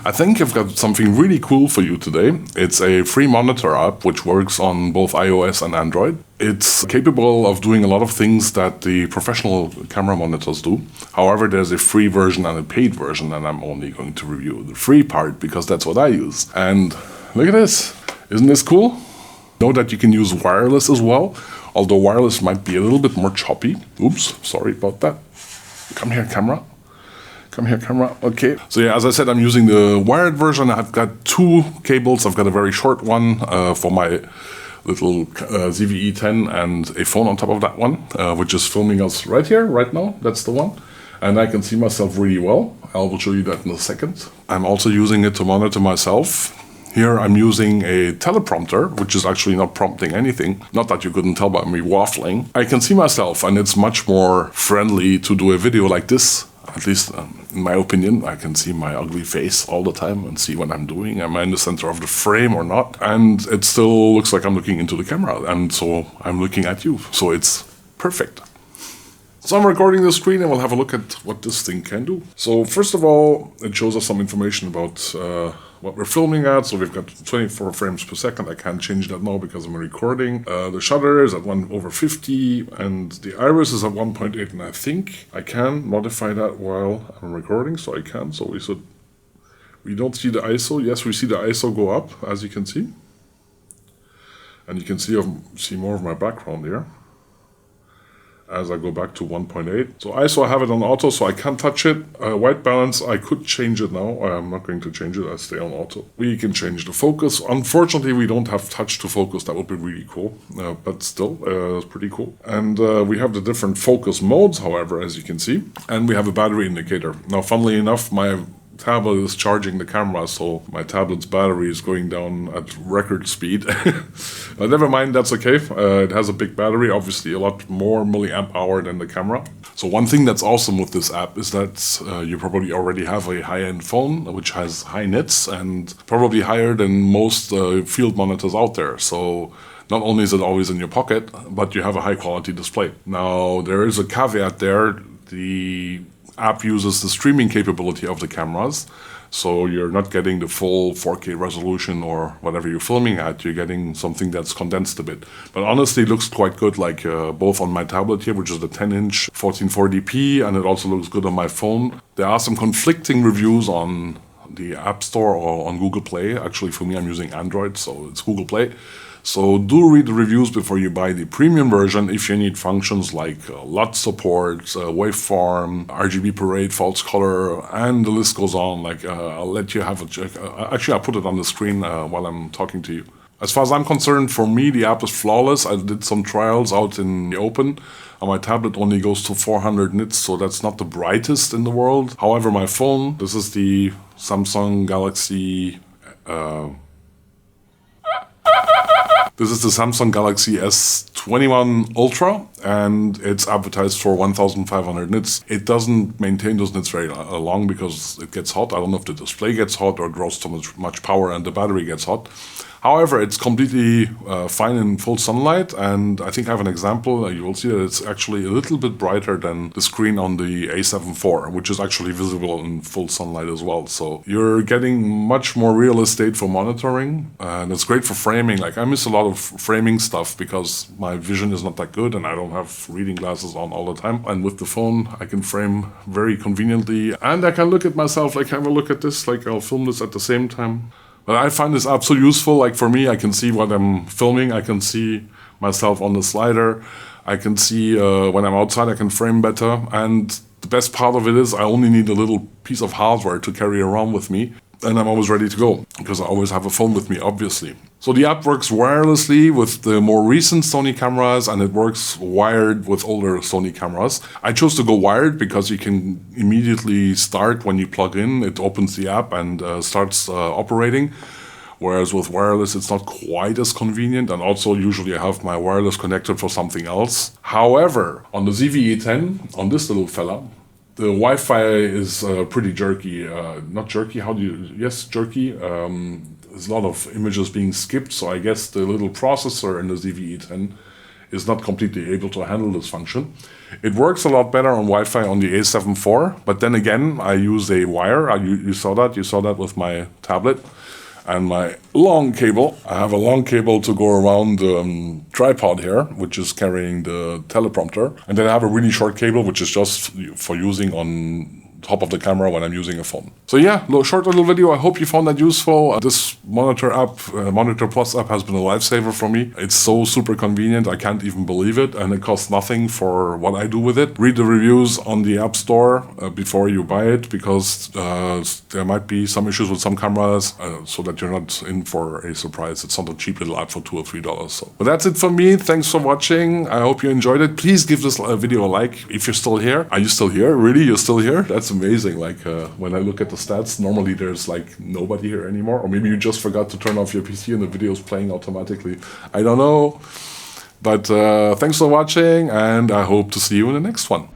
I think I've got something really cool for you today. It's a free monitor app which works on both iOS and Android. It's capable of doing a lot of things that the professional camera monitors do. However, there's a free version and a paid version, and I'm only going to review the free part because that's what I use. And look at this. Isn't this cool? Know that you can use wireless as well, although wireless might be a little bit more choppy. Oops, sorry about that. Come here, camera. Come here, camera. Okay. So yeah, as I said, I'm using the wired version. I've got two cables. I've got a very short one for my little ZV-E10 and a phone on top of that one, which is filming us right here, right now. That's the one. And I can see myself really well. I will show you that in a second. I'm also using it to monitor myself. Here I'm using a teleprompter, which is actually not prompting anything. Not that you couldn't tell by me waffling. I can see myself, and it's much more friendly to do a video like this. At least in my opinion, I can see my ugly face all the time and see what I'm doing. Am I in the center of the frame or not? And it still looks like I'm looking into the camera, and so I'm looking at you. So it's perfect. So I'm recording the screen and we'll have a look at what this thing can do. So first of all, it shows us some information about what we're filming at. So we've got 24 frames per second. I can't change that now because I'm recording. The shutter is at 1/50 and the iris is at 1.8, and I think I can modify that while I'm recording, so I can. So we don't see the ISO. Yes, we see the ISO go up, as you can see. And you can see more of my background here as I go back to 1.8. So ISO, I have it on auto, so I can't touch it. White balance, I could change it now. I'm not going to change it, I stay on auto. We can change the focus. Unfortunately, we don't have touch to focus. That would be really cool, but still, it's pretty cool. And we have the different focus modes, however, as you can see. And we have a battery indicator. Now, funnily enough, my tablet is charging the camera, so my tablet's battery is going down at record speed. Never mind, that's okay. It has a big battery, obviously a lot more milliamp hour than the camera. So one thing that's awesome with this app is that you probably already have a high-end phone which has high nits and probably higher than most field monitors out there. So not only is it always in your pocket, but you have a high-quality display. Now, there is a caveat there. The app uses the streaming capability of the cameras, so you're not getting the full 4K resolution or whatever you're filming at. You're getting something that's condensed a bit. But honestly, it looks quite good, like both on my tablet here, which is the 10-inch 1440p, and it also looks good on my phone. There are some conflicting reviews on the App Store or on Google Play. Actually, for me, I'm using Android, so it's Google Play. So do read the reviews before you buy the premium version if you need functions like LUT support, waveform, RGB parade, false color, and the list goes on. Like I'll let you have a check. Actually, I'll put it on the screen while I'm talking to you. As far as I'm concerned, for me, the app is flawless. I did some trials out in the open. My tablet only goes to 400 nits, so that's not the brightest in the world. However, my phone, this is the Samsung Galaxy S21 Ultra, and it's advertised for 1500 nits. It doesn't maintain those nits very long because it gets hot. I don't know if the display gets hot or draws too much power and the battery gets hot. However, it's completely fine in full sunlight, and I think I have an example. You will see that it's actually a little bit brighter than the screen on the A7 IV, which is actually visible in full sunlight as well. So you're getting much more real estate for monitoring, and it's great for framing. Like, I miss a lot of framing stuff because my vision is not that good and I don't have reading glasses on all the time. And with the phone, I can frame very conveniently, and I can look at myself, like have a look at this, like I'll film this at the same time. But I find this app so useful. Like for me, I can see what I'm filming. I can see myself on the slider. I can see when I'm outside, I can frame better. And the best part of it is I only need a little piece of hardware to carry around with me. And I'm always ready to go because I always have a phone with me, obviously. So the app works wirelessly with the more recent Sony cameras, and it works wired with older Sony cameras. I chose to go wired because you can immediately start when you plug in. It opens the app and starts operating. Whereas with wireless, it's not quite as convenient. And also, usually I have my wireless connected for something else. However, on the ZV-E10, on this little fella, the Wi-Fi is pretty jerky. Not jerky, how do you... Yes, jerky. There's a lot of images being skipped, so I guess the little processor in the ZV-E10 is not completely able to handle this function. It works a lot better on Wi-Fi on the A7 IV, but then again, I use a wire. You saw that with my tablet and my long cable. I have a long cable to go around the tripod here, which is carrying the teleprompter. And then I have a really short cable, which is just for using on top of the camera when I'm using a phone. So yeah, short little video. I hope you found that useful. This Monitor app, Monitor Plus app, has been a lifesaver for me. It's so super convenient. I can't even believe it. And it costs nothing for what I do with it. Read the reviews on the App Store before you buy it, because there might be some issues with some cameras, so that you're not in for a surprise. It's not a cheap little app for $2 or $3. So, but that's it for me. Thanks for watching. I hope you enjoyed it. Please give this video a like if you're still here. Are you still here? Really? You're still here? That's amazing. Like when I look at the stats, normally there's like nobody here anymore, or maybe you just forgot to turn off your PC and the video's playing automatically. I don't know, but thanks for watching, and I hope to see you in the next one.